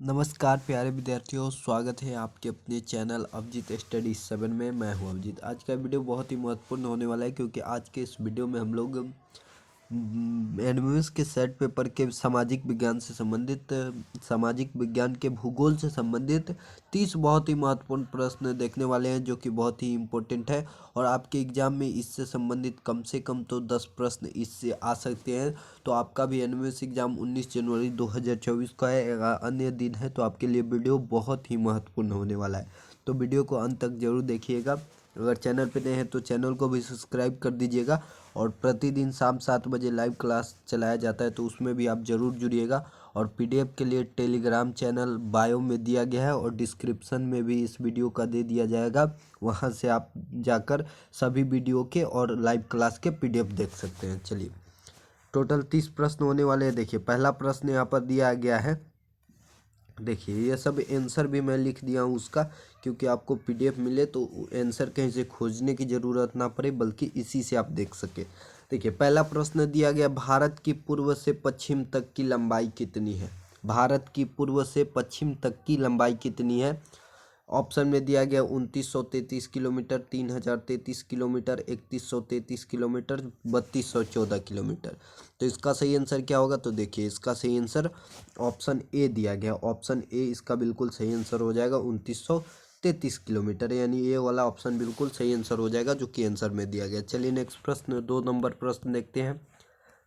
नमस्कार प्यारे विद्यार्थियों, स्वागत है आपके अपने चैनल अभिजीत स्टडी 7 में। मैं हूं अभिजीत। आज का वीडियो बहुत ही महत्वपूर्ण होने वाला है क्योंकि आज के इस वीडियो में हम लोग एनएमएस के सेट पेपर के सामाजिक विज्ञान से संबंधित सामाजिक विज्ञान के भूगोल से संबंधित 30 बहुत ही महत्वपूर्ण प्रश्न देखने वाले हैं, जो कि बहुत ही इम्पोर्टेंट है। और आपके एग्जाम में इससे संबंधित कम से कम तो 10 प्रश्न इससे आ सकते हैं। तो आपका भी एनएमएस एग्जाम 19 जनवरी 2024 का है, अन्य दिन है। तो आपके लिए वीडियो बहुत ही महत्वपूर्ण होने वाला है, तो वीडियो को अंत तक जरूर देखिएगा। अगर चैनल पर नए हैं तो चैनल को भी सब्सक्राइब कर दीजिएगा। और प्रतिदिन शाम 7 बजे लाइव क्लास चलाया जाता है, तो उसमें भी आप ज़रूर जुड़िएगा। और पीडीएफ के लिए टेलीग्राम चैनल बायो में दिया गया है और डिस्क्रिप्शन में भी इस वीडियो का दे दिया जाएगा। वहां से आप जाकर सभी वीडियो के और लाइव क्लास के पीडीएफ देख सकते हैं। चलिए, टोटल 30 प्रश्न होने वाले हैं। देखिए, पहला प्रश्न यहाँ पर दिया गया है। देखिए, ये सब आंसर भी मैं लिख दिया हूँ उसका, क्योंकि आपको पीडीएफ मिले तो आंसर कहीं से खोजने की ज़रूरत ना पड़े, बल्कि इसी से आप देख सके। देखिए, पहला प्रश्न दिया गया, भारत की पूर्व से पश्चिम तक की लंबाई कितनी है? भारत की पूर्व से पश्चिम तक की लंबाई कितनी है? ऑप्शन में दिया गया 2933 किलोमीटर, 3033 किलोमीटर, 3133 किलोमीटर, 3214 किलोमीटर। तो इसका सही आंसर क्या होगा? तो देखिए, इसका सही आंसर ऑप्शन ए दिया गया। ऑप्शन ए इसका बिल्कुल सही आंसर हो जाएगा, 2933 किलोमीटर, यानी ये वाला ऑप्शन बिल्कुल सही आंसर हो जाएगा, जो कि आंसर में दिया गया। चलिए नेक्स्ट प्रश्न, 2 नंबर प्रश्न देखते हैं।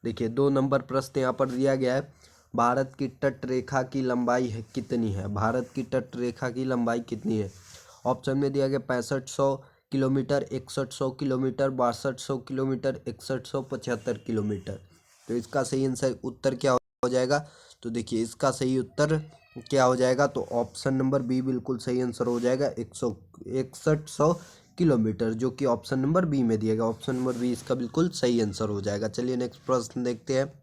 देखिए, 2 नंबर प्रश्न यहाँ पर दिया गया है, भारत की तट रेखा की लंबाई है कितनी है? भारत की तट रेखा की लंबाई कितनी है? ऑप्शन में दिया गया 6500 किलोमीटर, 6100 किलोमीटर, 6200 किलोमीटर, 6175 किलोमीटर। तो इसका सही आंसर उत्तर क्या हो जाएगा? तो देखिए, इसका सही उत्तर क्या हो जाएगा? तो ऑप्शन नंबर बी बिल्कुल सही आंसर हो जाएगा, 6100 किलोमीटर, जो कि ऑप्शन नंबर बी में दिया गया। ऑप्शन नंबर बी इसका बिल्कुल सही आंसर हो जाएगा। चलिए नेक्स्ट प्रश्न देखते हैं।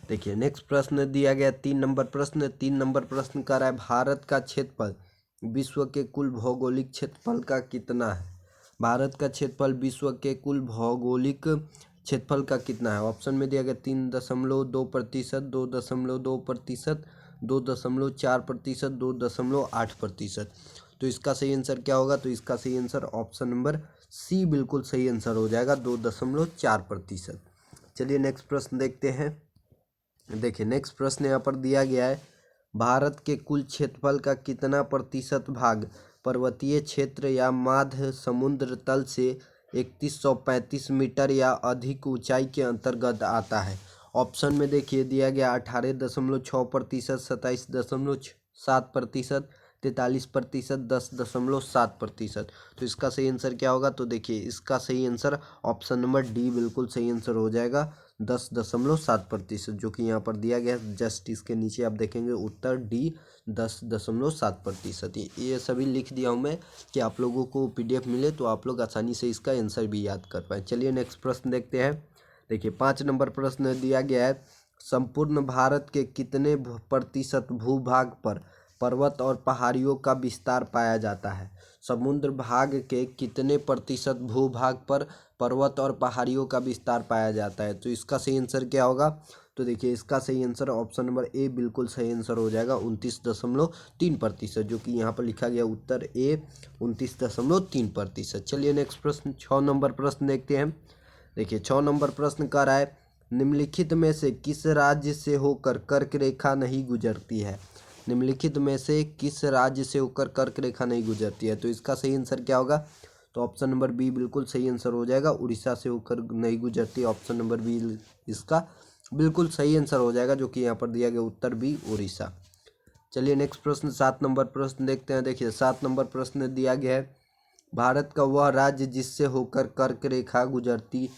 देखिए, नेक्स्ट प्रश्न दिया गया 3 नंबर प्रश्न। 3 नंबर प्रश्न कर रहा है, भारत का क्षेत्रफल विश्व के कुल भौगोलिक क्षेत्रफल का कितना है? भारत का क्षेत्रफल विश्व के कुल भौगोलिक क्षेत्रफल का कितना है? ऑप्शन में दिया गया 3.2%, 2.2%, 2.4%, 2.8%। तो इसका सही आंसर क्या होगा? तो इसका सही आंसर ऑप्शन नंबर सी बिल्कुल सही आंसर हो जाएगा, 2.4%। चलिए नेक्स्ट प्रश्न देखते हैं। देखिए, नेक्स्ट प्रश्न यहाँ पर दिया गया है, भारत के कुल क्षेत्रफल का कितना प्रतिशत भाग पर्वतीय क्षेत्र या माध्य समुद्र तल से 3135 मीटर या अधिक ऊंचाई के अंतर्गत आता है? ऑप्शन में देखिए दिया गया 18.6%, 27.7%, 43%, 10.7%। तो इसका सही आंसर क्या होगा? तो देखिए, इसका सही आंसर ऑप्शन नंबर डी बिल्कुल सही आंसर हो जाएगा, 10.7%, जो कि यहाँ पर दिया गया है। जस्ट इसके नीचे आप देखेंगे उत्तर डी, 10.7%। ये सभी लिख दिया हूँ मैं, कि आप लोगों को पीडीएफ मिले तो आप लोग आसानी से इसका आंसर भी याद कर पाए। चलिए नेक्स्ट प्रश्न देखते हैं। देखिए, 5 नंबर प्रश्न दिया गया है, संपूर्ण भारत के कितने प्रतिशत भूभाग पर पर्वत और पहाड़ियों का विस्तार पाया जाता है? समुद्र भाग के कितने प्रतिशत भूभाग पर पर्वत और पहाड़ियों का विस्तार पाया जाता है? तो इसका सही आंसर क्या होगा? तो देखिए, इसका सही आंसर ऑप्शन नंबर ए बिल्कुल सही आंसर हो जाएगा, 29.3%, जो कि यहाँ पर लिखा गया उत्तर ए, 29.3%। चलिए नेक्स्ट प्रश्न, 6 नंबर प्रश्न देखते हैं। देखिए, 6 नंबर प्रश्न कर रहा है, निम्नलिखित में से किस राज्य से होकर कर्क रेखा नहीं गुजरती है? निम्नलिखित में से किस राज्य से होकर कर्क रेखा नहीं गुजरती है? तो इसका सही आंसर क्या होगा? तो ऑप्शन नंबर बी बिल्कुल सही आंसर हो जाएगा, उड़ीसा से होकर नहीं गुजरती। ऑप्शन नंबर बी इसका बिल्कुल सही आंसर हो जाएगा, जो कि यहाँ पर दिया गया उत्तर बी, उड़ीसा। चलिए नेक्स्ट प्रश्न, 7 नंबर प्रश्न देखते हैं। देखिए, 7 नंबर प्रश्न दिया गया है, भारत का वह राज्य जिससे होकर कर्क रेखा गुजरती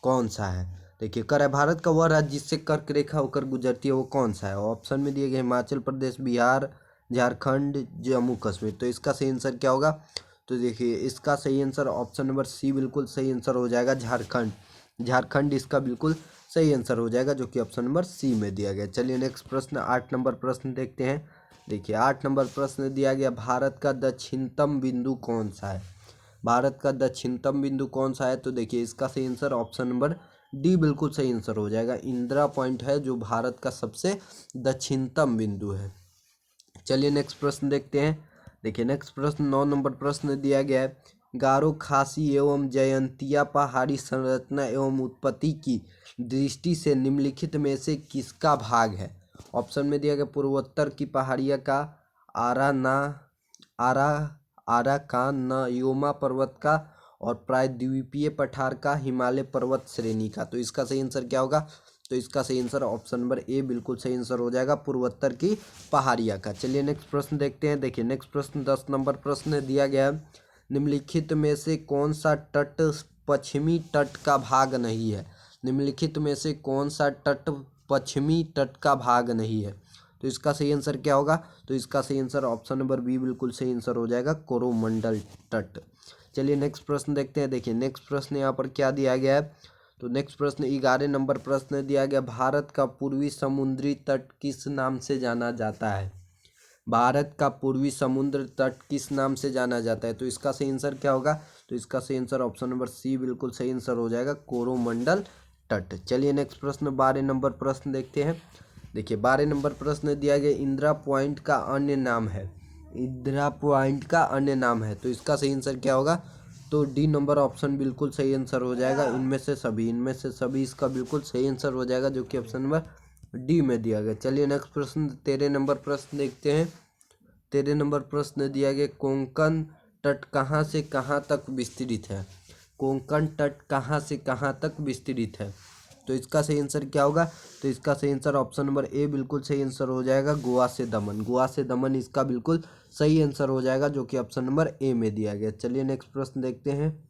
कौन सा है? देखिए, कर है, भारत का वह राज्य जिससे कर्क रेखा होकर गुजरती है वो कौन सा है? ऑप्शन में दिए गए हिमाचल प्रदेश, बिहार, झारखंड, जम्मू कश्मीर। तो इसका सही आंसर क्या होगा? तो देखिए, इसका सही आंसर ऑप्शन नंबर सी बिल्कुल सही आंसर हो जाएगा, झारखंड। झारखंड इसका बिल्कुल सही आंसर हो जाएगा, जो कि ऑप्शन नंबर सी में दिया गया। चलिए नेक्स्ट प्रश्न, 8 नंबर प्रश्न देखते हैं। देखिए, 8 नंबर प्रश्न दिया गया, भारत का दक्षिणतम बिंदु कौन सा है? भारत का दक्षिणतम बिंदु कौन सा है? तो देखिए, इसका सही आंसर ऑप्शन नंबर डी बिल्कुल सही आंसर हो जाएगा, इंदिरा पॉइंट है जो भारत का सबसे दक्षिणतम बिंदु है। चलिए नेक्स्ट प्रश्न देखते हैं। देखिए नेक्स्ट प्रश्न 9 नंबर प्रश्न दिया गया है, गारो खासी एवं जयंतिया पहाड़ी संरचना एवं उत्पत्ति की दृष्टि से निम्नलिखित में से किसका भाग है। ऑप्शन में दिया गया पूर्वोत्तर की पहाड़ियाँ का, आरा आराकानयोमा पर्वत का, और प्रायद्वीपीय पठार का, हिमालय पर्वत श्रेणी का। तो इसका सही आंसर क्या होगा। तो इसका सही आंसर ऑप्शन नंबर ए बिल्कुल सही आंसर हो जाएगा, पूर्वोत्तर की पहाड़ियाँ का। चलिए नेक्स्ट प्रश्न देखते हैं। देखिए नेक्स्ट प्रश्न 10 नंबर प्रश्न दिया गया है, निम्नलिखित में से कौन सा तट पश्चिमी तट का भाग नहीं है। निम्नलिखित में से कौन सा तट पश्चिमी तट का भाग नहीं है। तो इसका सही आंसर क्या होगा। तो इसका सही आंसर ऑप्शन नंबर बी बिल्कुल सही आंसर हो जाएगा, कोरोमंडल तट। चलिए नेक्स्ट प्रश्न देखते हैं। देखिए नेक्स्ट प्रश्न यहाँ पर क्या दिया गया है। तो नेक्स्ट प्रश्न 11 नंबर प्रश्न दिया गया, भारत का पूर्वी समुद्री तट किस नाम से जाना जाता है। भारत का पूर्वी समुद्र तट किस नाम से जाना जाता है। तो इसका सही आंसर क्या होगा। तो इसका सही आंसर ऑप्शन नंबर सी बिल्कुल सही आंसर हो जाएगा, कोरोमंडल तट। चलिए नेक्स्ट प्रश्न 12 नंबर प्रश्न देखते हैं। देखिए 12 नंबर प्रश्न दिया गया, इंदिरा पॉइंट का अन्य नाम है। इंदिरा पॉइंट का अन्य नाम है। तो इसका सही आंसर क्या होगा। तो डी नंबर ऑप्शन बिल्कुल सही आंसर हो जाएगा, इनमें से सभी इसका बिल्कुल सही आंसर हो जाएगा, जो कि ऑप्शन नंबर डी में दिया गया। चलिए नेक्स्ट प्रश्न 13 नंबर प्रश्न देखते हैं। 13 नंबर प्रश्न दिया गया, कोंकण तट कहाँ से कहाँ तक विस्तृत है। कोंकण तट कहाँ से कहाँ तक विस्तृत है। तो इसका सही आंसर क्या होगा। तो इसका सही आंसर ऑप्शन नंबर ए बिल्कुल सही आंसर हो जाएगा, गोवा से दमन। गोवा से दमन इसका बिल्कुल सही आंसर हो जाएगा, जो कि ऑप्शन नंबर ए में दिया गया। चलिए नेक्स्ट प्रश्न देखते हैं।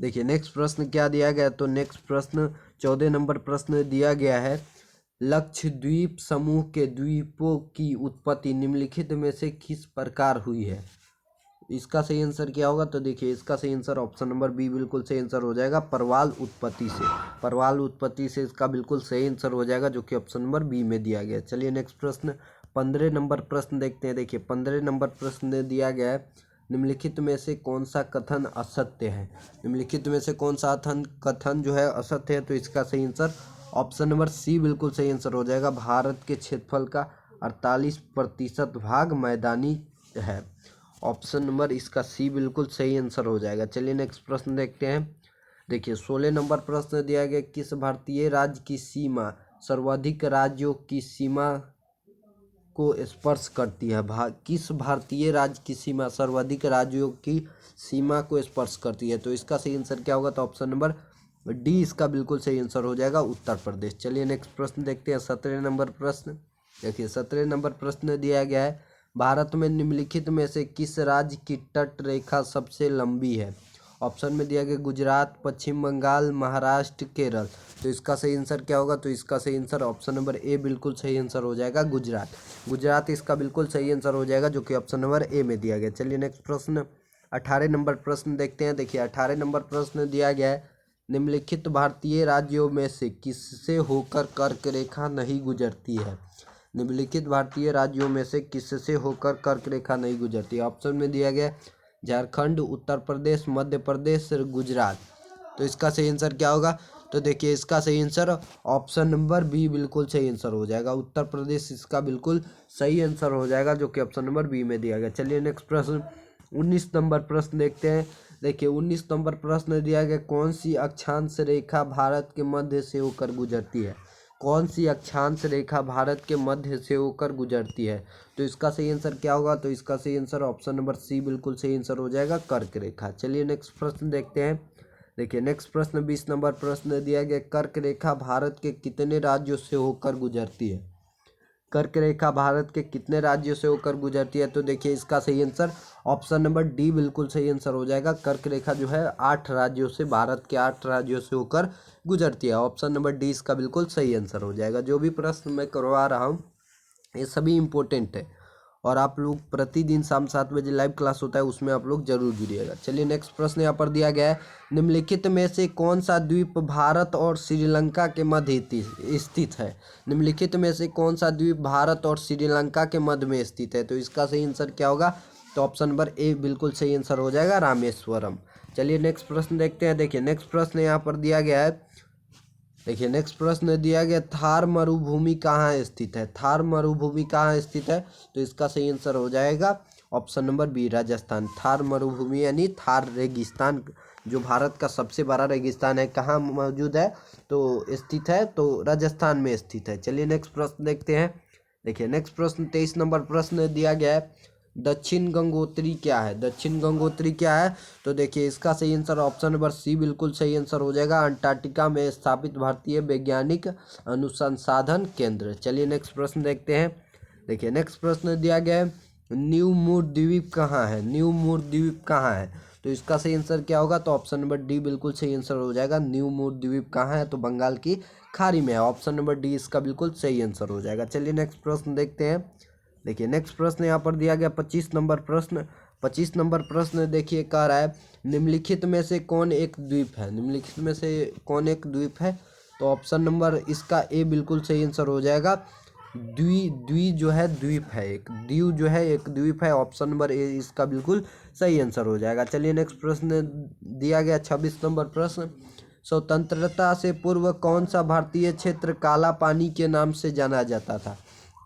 देखिए नेक्स्ट प्रश्न क्या दिया गया। तो नेक्स्ट प्रश्न 14 नंबर प्रश्न दिया गया है, लक्षद्वीप समूह के द्वीपों की उत्पत्ति निम्नलिखित में से किस प्रकार हुई है। इसका सही आंसर क्या होगा। तो देखिए इसका सही आंसर ऑप्शन नंबर बी बिल्कुल सही आंसर हो जाएगा, परवाल उत्पत्ति से। परवाल उत्पत्ति से इसका बिल्कुल सही आंसर हो जाएगा, जो कि ऑप्शन नंबर बी में दिया गया। चलिए नेक्स्ट प्रश्न 15 नंबर प्रश्न देखते हैं। देखिए 15 नंबर प्रश्न दिया गया है, निम्नलिखित में से कौन सा कथन असत्य है। निम्नलिखित में से कौन सा कथन जो है असत्य है। तो इसका सही आंसर ऑप्शन नंबर सी बिल्कुल सही आंसर हो जाएगा, भारत के क्षेत्रफल का 48% भाग मैदानी है। ऑप्शन नंबर इसका सी बिल्कुल सही आंसर हो जाएगा। चलिए नेक्स्ट प्रश्न देखते हैं। देखिए 16 नंबर प्रश्न दिया गया, किस भारतीय राज्य की सीमा सर्वाधिक राज्यों की सीमा को स्पर्श करती है। किस भारतीय राज्य की सीमा सर्वाधिक राज्यों की सीमा को स्पर्श करती है। तो इसका सही आंसर क्या होगा। तो ऑप्शन नंबर डी इसका बिल्कुल सही आंसर हो जाएगा, उत्तर प्रदेश। चलिए नेक्स्ट प्रश्न देखते हैं 17 नंबर प्रश्न। देखिए 17 नंबर प्रश्न दिया गया है, भारत में निम्नलिखित में से किस राज्य की तट रेखा सबसे लंबी है। ऑप्शन में दिया गया गुजरात, पश्चिम बंगाल, महाराष्ट्र, केरल। तो इसका सही आंसर क्या होगा। तो इसका सही आंसर ऑप्शन नंबर ए बिल्कुल सही आंसर हो जाएगा, गुजरात। गुजरात इसका बिल्कुल सही आंसर हो जाएगा, जो कि ऑप्शन नंबर ए में दिया गया। चलिए नेक्स्ट प्रश्न 18 नंबर प्रश्न देखते हैं। देखिए 18 नंबर प्रश्न दिया गया है, निम्नलिखित भारतीय राज्यों में से किससे होकर कर्क रेखा नहीं गुजरती है। निम्नलिखित भारतीय राज्यों में से किससे होकर कर्क रेखा नहीं गुजरती है। ऑप्शन में दिया गया झारखंड, उत्तर प्रदेश, मध्य प्रदेश, गुजरात। तो इसका सही आंसर क्या होगा। तो देखिए इसका सही आंसर ऑप्शन नंबर बी बिल्कुल सही आंसर हो जाएगा, उत्तर प्रदेश इसका बिल्कुल सही आंसर हो जाएगा, जो कि ऑप्शन नंबर बी में दिया गया। चलिए नेक्स्ट प्रश्न 19 नंबर प्रश्न देखते हैं। देखिए 19 नंबर प्रश्न दिया गया, कौन सी अक्षांश रेखा भारत के मध्य से होकर गुजरती है। कौन सी अक्षांश रेखा भारत के मध्य से होकर गुजरती है। तो इसका सही आंसर क्या होगा। तो इसका सही आंसर ऑप्शन नंबर सी बिल्कुल सही आंसर हो जाएगा, कर्क रेखा। चलिए नेक्स्ट प्रश्न देखते हैं। देखिए नेक्स्ट प्रश्न 20 नंबर प्रश्न दिया गया, कर्क रेखा भारत के कितने राज्यों से होकर गुजरती है। कर्क रेखा भारत के कितने राज्यों से होकर गुजरती है। तो देखिए इसका सही आंसर ऑप्शन नंबर डी बिल्कुल सही आंसर हो जाएगा, कर्क रेखा जो है 8 राज्यों से, भारत के 8 राज्यों से होकर गुजरती है। ऑप्शन नंबर डी इसका बिल्कुल सही आंसर हो जाएगा। जो भी प्रश्न मैं करवा रहा हूँ ये सभी इम्पोर्टेंट है, और आप लोग प्रतिदिन शाम 7 बजे लाइव क्लास होता है, उसमें आप लोग जरूर जुड़िएगा। चलिए नेक्स्ट प्रश्न यहाँ पर दिया गया है, निम्नलिखित में से कौन सा द्वीप भारत और श्रीलंका के मध्य स्थित है। निम्नलिखित में से कौन सा द्वीप भारत और श्रीलंका के मध्य में स्थित है। तो इसका सही आंसर क्या होगा। तो ऑप्शन नंबर ए बिल्कुल सही आंसर हो जाएगा, रामेश्वरम। चलिए नेक्स्ट प्रश्न देखते हैं। देखिए नेक्स्ट प्रश्न यहाँ पर दिया गया है, देखिए नेक्स्ट प्रश्न दिया गया, थार मरुभूमि कहाँ स्थित है? थार मरुभूमि कहाँ स्थित है? तो इसका सही आंसर हो जाएगा option number B, Rajasthan. Thar मरुभूमि यानी थार रेगिस्तान, जो भारत का सबसे बड़ा रेगिस्तान है, कहाँ मौजूद है? तो स्थित है, तो राजस्थान में स्थित है। चलिए नेक्स्ट प्रश्न देखते हैं। देखिए नेक्स्ट प्रश्न 23 नंबर प्रश्न दिया गया है, दक्षिण गंगोत्री क्या है? दक्षिण गंगोत्री क्या है? तो देखिए इसका सही आंसर ऑप्शन नंबर सी बिल्कुल सही आंसर हो जाएगा, अंटार्कटिका में स्थापित भारतीय वैज्ञानिक अनुसंधान केंद्र। चलिए नेक्स्ट प्रश्न देखते हैं। देखिए नेक्स्ट प्रश्न दिया गया है, न्यू मूर द्वीप कहाँ है? न्यू मूर द्वीप कहाँ है? तो इसका सही आंसर क्या होगा? तो ऑप्शन नंबर डी बिल्कुल सही आंसर हो जाएगा। न्यू मूर द्वीप कहाँ है? तो बंगाल की खाड़ी में है। ऑप्शन नंबर डी इसका बिल्कुल सही आंसर हो जाएगा। चलिए नेक्स्ट प्रश्न देखते हैं। देखिए नेक्स्ट प्रश्न यहाँ पर दिया गया 25 नंबर प्रश्न। 25 नंबर प्रश्न देखिए कह रहा है, निम्नलिखित में से कौन एक द्वीप है? निम्नलिखित में से कौन एक द्वीप है? तो ऑप्शन नंबर इसका ए बिल्कुल सही आंसर हो जाएगा। द्वी जो है द्वीप है, एक द्वीप जो है एक द्वीप है। ऑप्शन नंबर ए इसका बिल्कुल सही आंसर हो जाएगा। चलिए नेक्स्ट प्रश्न दिया गया 26 नंबर प्रश्न, स्वतंत्रता से पूर्व कौन सा भारतीय क्षेत्र काला पानी के नाम से जाना जाता था?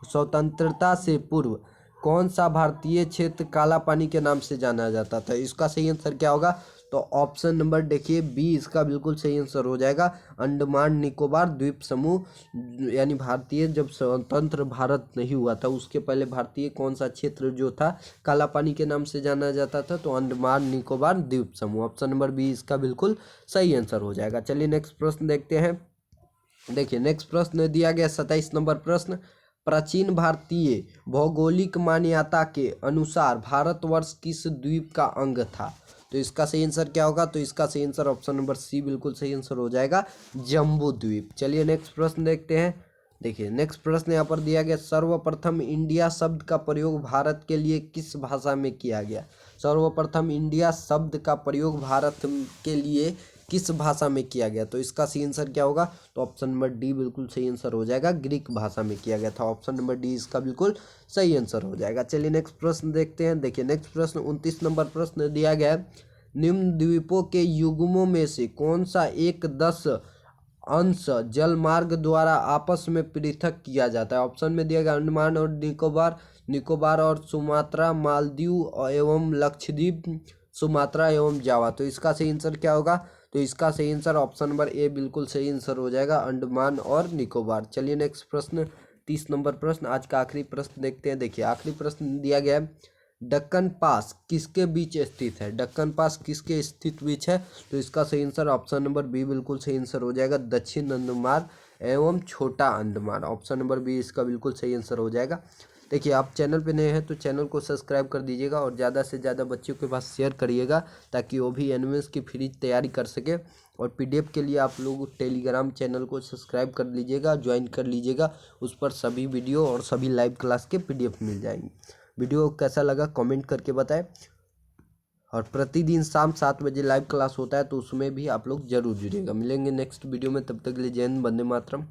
स्वतंत्रता से पूर्व कौन सा भारतीय क्षेत्र काला पानी के नाम से जाना जाता था? इसका सही आंसर क्या होगा? तो ऑप्शन नंबर देखिए बी इसका बिल्कुल सही आंसर हो जाएगा, अंडमान निकोबार द्वीप समूह। यानी भारतीय जब स्वतंत्र भारत नहीं हुआ था उसके पहले भारतीय कौन सा क्षेत्र जो था काला पानी के नाम से जाना जाता था? तो अंडमान निकोबार द्वीप समूह। ऑप्शन नंबर बी इसका बिल्कुल सही आंसर हो जाएगा। चलिए नेक्स्ट प्रश्न देखते हैं। देखिए नेक्स्ट प्रश्न दिया गया 27 नंबर प्रश्न, प्राचीन भारतीय भौगोलिक मान्यता के अनुसार भारतवर्ष किस द्वीप का अंग था? तो इसका सही आंसर क्या होगा? तो इसका सही आंसर ऑप्शन नंबर सी बिल्कुल सही आंसर हो जाएगा, जम्बू द्वीप। चलिए नेक्स्ट प्रश्न देखते हैं। देखिए नेक्स्ट प्रश्न यहाँ पर दिया गया, सर्वप्रथम इंडिया शब्द का प्रयोग भारत के लिए किस भाषा में किया गया? सर्वप्रथम इंडिया शब्द का प्रयोग भारत के लिए किस भाषा में किया गया? तो इसका सही आंसर क्या होगा? तो ऑप्शन नंबर डी बिल्कुल सही आंसर हो जाएगा, ग्रीक भाषा में किया गया था। ऑप्शन नंबर डी इसका बिल्कुल सही आंसर हो जाएगा। चलिए नेक्स्ट प्रश्न देखते हैं। देखिए नेक्स्ट प्रश्न 29 नंबर प्रश्न दिया गया है, निम्न द्वीपों के युग्मों में से कौन सा एक 10 अंश जलमार्ग द्वारा आपस में पृथक किया जाता है? ऑप्शन में दिया गया अंडमान और निकोबार, निकोबार और सुमात्रा, मालदीव एवं लक्षद्वीप, सुमात्रा एवं जावा। तो इसका सही आंसर क्या होगा? तो इसका सही आंसर ऑप्शन नंबर ए बिल्कुल सही आंसर हो जाएगा, अंडमान और निकोबार। चलिए नेक्स्ट प्रश्न 30 नंबर प्रश्न, आज का आखिरी प्रश्न देखते हैं। देखिए आखिरी प्रश्न दिया गया है, दक्कन पास किसके बीच स्थित है? दक्कन पास किसके स्थित बीच है? तो इसका सही आंसर ऑप्शन नंबर बी बिल्कुल सही आंसर हो जाएगा, दक्षिण अंडमान एवं छोटा अंडमान। ऑप्शन नंबर बी इसका बिल्कुल सही आंसर हो जाएगा। देखिए आप चैनल पे नए हैं तो चैनल को सब्सक्राइब कर दीजिएगा और ज़्यादा से ज़्यादा बच्चों के पास शेयर करिएगा ताकि वो भी एनिमेस की फ्री तैयारी कर सके। और पीडीएफ के लिए आप लोग टेलीग्राम चैनल को सब्सक्राइब कर लीजिएगा, ज्वाइन कर लीजिएगा, उस पर सभी वीडियो और सभी लाइव क्लास के पीडीएफ मिल जाएंगे। वीडियो कैसा लगा कमेंट करके बताएं। और प्रतिदिन शाम 7 बजे लाइव क्लास होता है तो उसमें भी आप लोग जरूर जुड़िएगा। मिलेंगे नेक्स्ट वीडियो में, तब तक के लिए जय हिंद, वंदे मातरम।